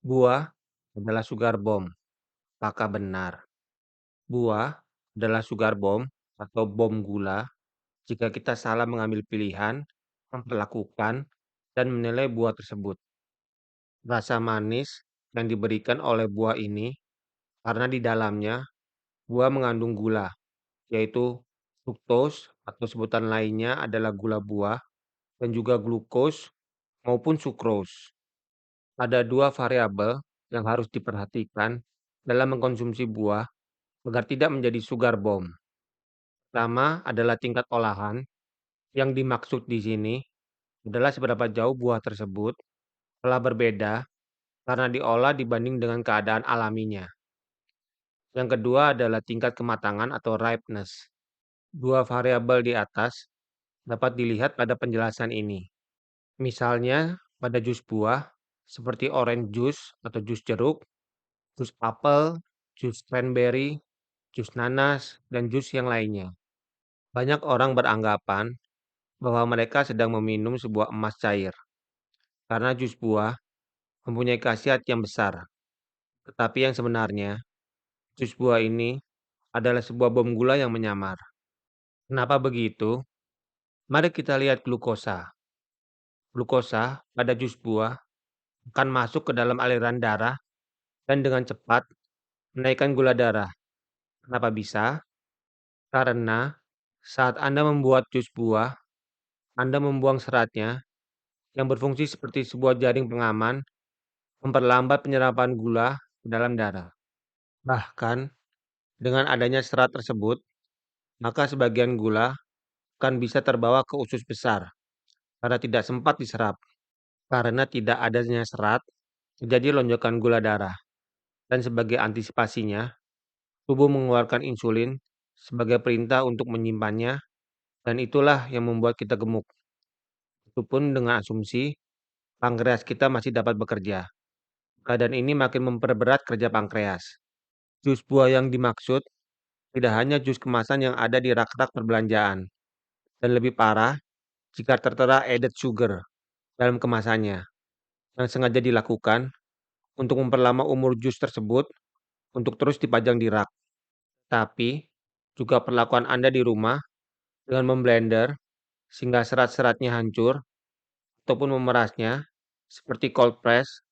Buah adalah sugar bomb. Apakah benar? Buah adalah sugar bomb atau bom gula jika kita salah mengambil pilihan, memperlakukan, dan menilai buah tersebut. Rasa manis yang diberikan oleh buah ini karena di dalamnya buah mengandung gula, yaitu fruktos atau sebutan lainnya adalah gula buah dan juga glukos maupun sukros. Ada dua variabel yang harus diperhatikan dalam mengkonsumsi buah agar tidak menjadi sugar bomb. Pertama adalah tingkat olahan. Yang dimaksud di sini adalah seberapa jauh buah tersebut telah berbeda karena diolah dibanding dengan keadaan alaminya. Yang kedua adalah tingkat kematangan atau ripeness. Dua variabel di atas dapat dilihat pada penjelasan ini. Misalnya pada jus buah seperti orange juice atau jus jeruk, jus apel, jus cranberry, jus nanas, dan jus yang lainnya. Banyak orang beranggapan bahwa mereka sedang meminum sebuah emas cair karena jus buah mempunyai khasiat yang besar. Tetapi yang sebenarnya, jus buah ini adalah sebuah bom gula yang menyamar. Kenapa begitu? Mari kita lihat glukosa. Glukosa pada jus buah akan masuk ke dalam aliran darah dan dengan cepat menaikkan gula darah. Kenapa bisa? Karena saat Anda membuat jus buah, Anda membuang seratnya yang berfungsi seperti sebuah jaring pengaman, memperlambat penyerapan gula ke dalam darah. Bahkan dengan adanya serat tersebut, maka sebagian gula akan bisa terbawa ke usus besar karena tidak sempat diserap. Karena tidak adanya serat, terjadi lonjakan gula darah. Dan sebagai antisipasinya, tubuh mengeluarkan insulin sebagai perintah untuk menyimpannya, dan itulah yang membuat kita gemuk. Itu pun dengan asumsi pankreas kita masih dapat bekerja. Keadaan ini makin memperberat kerja pankreas. Jus buah yang dimaksud tidak hanya jus kemasan yang ada di rak-rak perbelanjaan, dan lebih parah jika tertera added sugar dalam kemasannya, yang sengaja dilakukan untuk memperlama umur jus tersebut untuk terus dipajang di rak. Tapi, juga perlakuan Anda di rumah dengan memblender sehingga serat-seratnya hancur ataupun memerasnya seperti cold press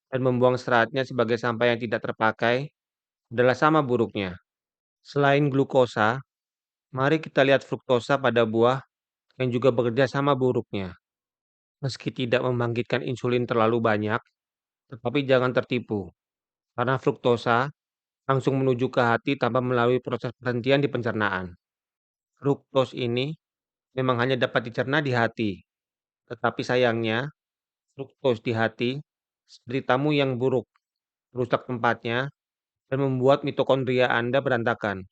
dan membuang seratnya sebagai sampah yang tidak terpakai adalah sama buruknya. Selain glukosa, mari kita lihat fruktosa pada buah yang juga bekerja sama buruknya. Meski tidak membangkitkan insulin terlalu banyak, tetapi jangan tertipu karena fruktosa langsung menuju ke hati tanpa melalui proses perhentian di pencernaan. Fruktos ini memang hanya dapat dicerna di hati, tetapi sayangnya fruktos di hati seperti tamu yang buruk, merusak tempatnya dan membuat mitokondria Anda berantakan.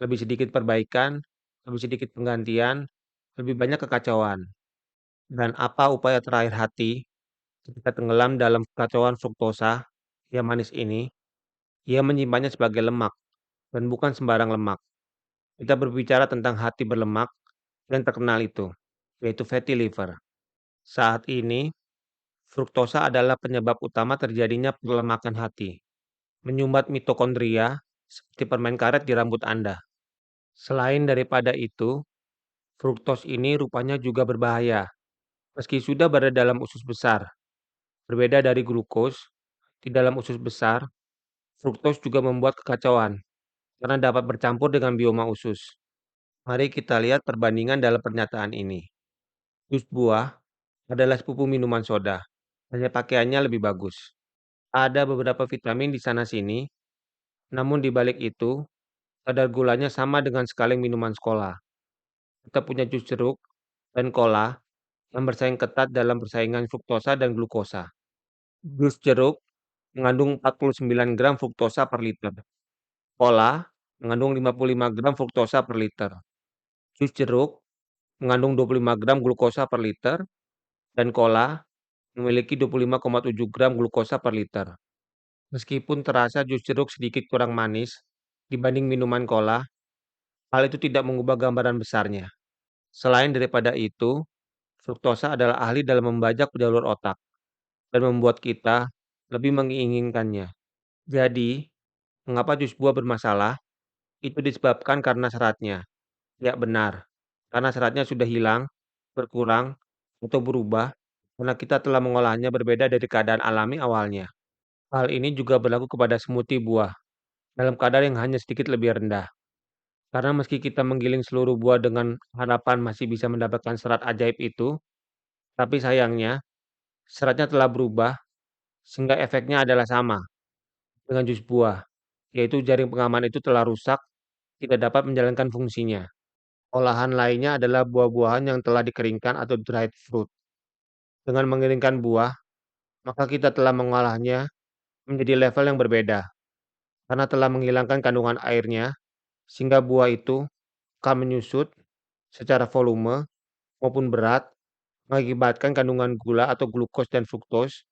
Lebih sedikit perbaikan, lebih sedikit penggantian, lebih banyak kekacauan. Dan apa upaya terakhir hati ketika tenggelam dalam kekacauan fruktosa yang manis ini? Ia menyimpannya sebagai lemak dan bukan sembarang lemak. Kita berbicara tentang hati berlemak yang terkenal itu, yaitu fatty liver. Saat ini, fruktosa adalah penyebab utama terjadinya pelemakan hati, menyumbat mitokondria seperti permen karet di rambut Anda. Selain daripada itu, fruktos ini rupanya juga berbahaya, meski sudah berada dalam usus besar. Berbeda dari glukos, di dalam usus besar, fruktos juga membuat kekacauan karena dapat bercampur dengan bioma usus. Mari kita lihat perbandingan dalam pernyataan ini. Jus buah adalah sepupu minuman soda, hanya pakaiannya lebih bagus. Ada beberapa vitamin di sana-sini, namun di balik itu, kadar gulanya sama dengan sekali minuman sekolah. Kita punya jus jeruk dan cola yang bersaing ketat dalam persaingan fruktosa dan glukosa. Jus jeruk mengandung 49 gram fruktosa per liter. Cola mengandung 55 gram fruktosa per liter. Jus jeruk mengandung 25 gram glukosa per liter dan cola memiliki 25,7 gram glukosa per liter. Meskipun terasa jus jeruk sedikit kurang manis dibanding minuman cola, hal itu tidak mengubah gambaran besarnya. Selain daripada itu, fruktosa adalah ahli dalam membajak jalur otak dan membuat kita lebih menginginkannya. Jadi, mengapa jus buah bermasalah? Itu disebabkan karena seratnya. Ya benar, karena seratnya sudah hilang, berkurang, atau berubah karena kita telah mengolahnya berbeda dari keadaan alami awalnya. Hal ini juga berlaku kepada smoothie buah, dalam kadar yang hanya sedikit lebih rendah. Karena meski kita menggiling seluruh buah dengan harapan masih bisa mendapatkan serat ajaib itu, tapi sayangnya seratnya telah berubah sehingga efeknya adalah sama dengan jus buah, yaitu jaring pengaman itu telah rusak, tidak dapat menjalankan fungsinya. Olahan lainnya adalah buah-buahan yang telah dikeringkan atau dried fruit. Dengan mengeringkan buah, maka kita telah mengolahnya menjadi level yang berbeda, karena telah menghilangkan kandungan airnya, sehingga buah itu akan menyusut secara volume maupun berat, mengakibatkan kandungan gula atau glukos dan fruktos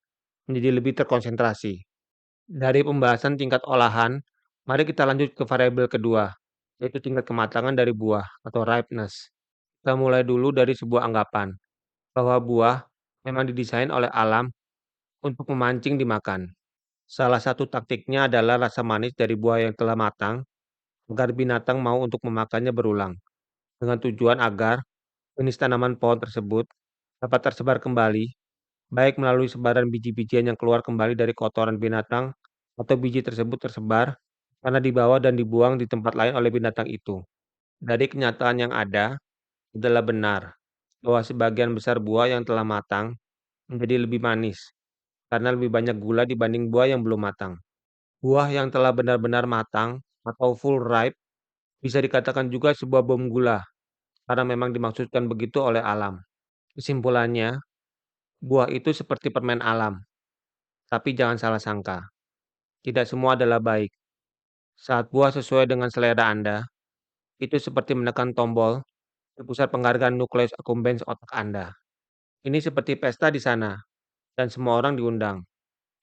menjadi lebih terkonsentrasi. Dari pembahasan tingkat olahan, mari kita lanjut ke variabel kedua, yaitu tingkat kematangan dari buah atau ripeness. Kita mulai dulu dari sebuah anggapan, bahwa buah memang didesain oleh alam untuk memancing dimakan. Salah satu taktiknya adalah rasa manis dari buah yang telah matang, agar binatang mau untuk memakannya berulang, dengan tujuan agar jenis tanaman pohon tersebut dapat tersebar kembali, baik melalui sebaran biji-bijian yang keluar kembali dari kotoran binatang, atau biji tersebut tersebar karena dibawa dan dibuang di tempat lain oleh binatang itu. Dari kenyataan yang ada, adalah benar bahwa sebagian besar buah yang telah matang menjadi lebih manis karena lebih banyak gula dibanding buah yang belum matang. Buah yang telah benar-benar matang atau full ripe bisa dikatakan juga sebuah bom gula karena memang dimaksudkan begitu oleh alam. Kesimpulannya, buah itu seperti permen alam, tapi jangan salah sangka. Tidak semua adalah baik. Saat buah sesuai dengan selera Anda, itu seperti menekan tombol di pusat penghargaan nukleus accumbens otak Anda. Ini seperti pesta di sana, dan semua orang diundang.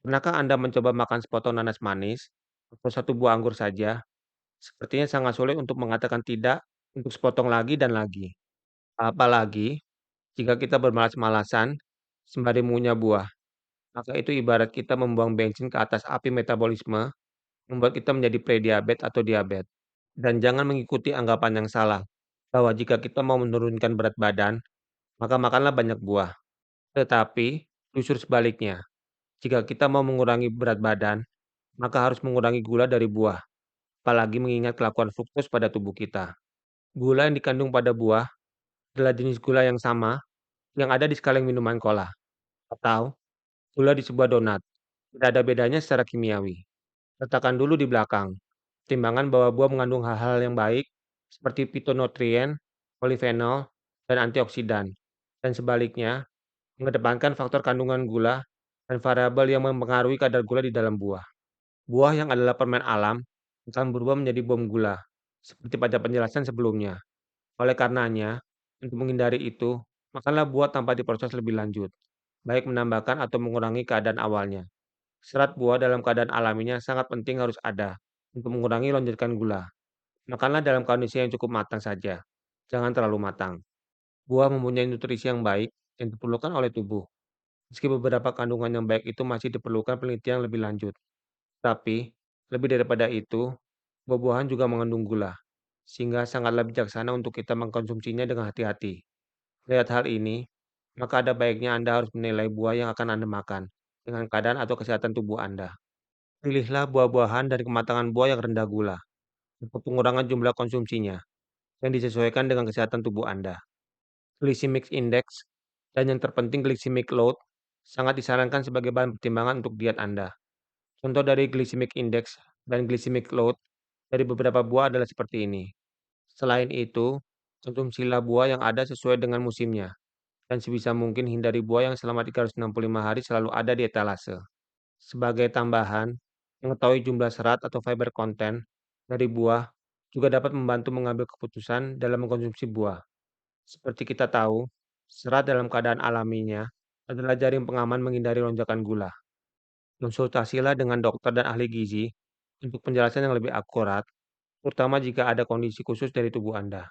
Pernahkah Anda mencoba makan sepotong nanas manis atau satu buah anggur saja? Sepertinya sangat sulit untuk mengatakan tidak untuk sepotong lagi dan lagi. Apalagi jika kita bermalas-malasan sembari mengunyah buah, maka itu ibarat kita membuang bensin ke atas api metabolisme, membuat kita menjadi prediabetes atau diabetes. Dan jangan mengikuti anggapan yang salah, bahwa jika kita mau menurunkan berat badan, maka makanlah banyak buah. Tetapi, justru sebaliknya, jika kita mau mengurangi berat badan, maka harus mengurangi gula dari buah, apalagi mengingat kelakuan fruktos pada tubuh kita. Gula yang dikandung pada buah adalah jenis gula yang sama yang ada di sekalian minuman cola, atau gula di sebuah donat. Tidak ada bedanya secara kimiawi. Letakkan dulu di belakang. Pertimbangan bahwa buah mengandung hal-hal yang baik seperti fitonutrien, polifenol, dan antioksidan. Dan sebaliknya, mengedepankan faktor kandungan gula dan variabel yang mempengaruhi kadar gula di dalam buah. Buah yang adalah permen alam akan berubah menjadi bom gula, seperti pada penjelasan sebelumnya. Oleh karenanya, untuk menghindari itu, makanlah buah tanpa diproses lebih lanjut, baik menambahkan atau mengurangi keadaan awalnya. Serat buah dalam keadaan alaminya sangat penting harus ada untuk mengurangi lonjakan gula. Makanlah dalam kondisi yang cukup matang saja, jangan terlalu matang. Buah mempunyai nutrisi yang baik yang diperlukan oleh tubuh. Meski beberapa kandungan yang baik itu masih diperlukan penelitian lebih lanjut. Tapi, lebih daripada itu, buah-buahan juga mengandung gula, sehingga sangatlah bijaksana untuk kita mengkonsumsinya dengan hati-hati. Lihat hal ini, maka ada baiknya Anda harus menilai buah yang akan Anda makan dengan keadaan atau kesehatan tubuh Anda. Pilihlah buah-buahan dari kematangan buah yang rendah gula, untuk pengurangan jumlah konsumsinya, yang disesuaikan dengan kesehatan tubuh Anda. Glycemic index, dan yang terpenting glycemic load, sangat disarankan sebagai bahan pertimbangan untuk diet Anda. Contoh dari glycemic index dan glycemic load dari beberapa buah adalah seperti ini. Selain itu, konsumsilah buah yang ada sesuai dengan musimnya, dan sebisa mungkin hindari buah yang selama 365 hari selalu ada di etalase. Sebagai tambahan, mengetahui jumlah serat atau fiber content dari buah juga dapat membantu mengambil keputusan dalam mengkonsumsi buah. Seperti kita tahu, serat dalam keadaan alaminya adalah jaring pengaman menghindari lonjakan gula. Konsultasilah dengan dokter dan ahli gizi untuk penjelasan yang lebih akurat, terutama jika ada kondisi khusus dari tubuh Anda.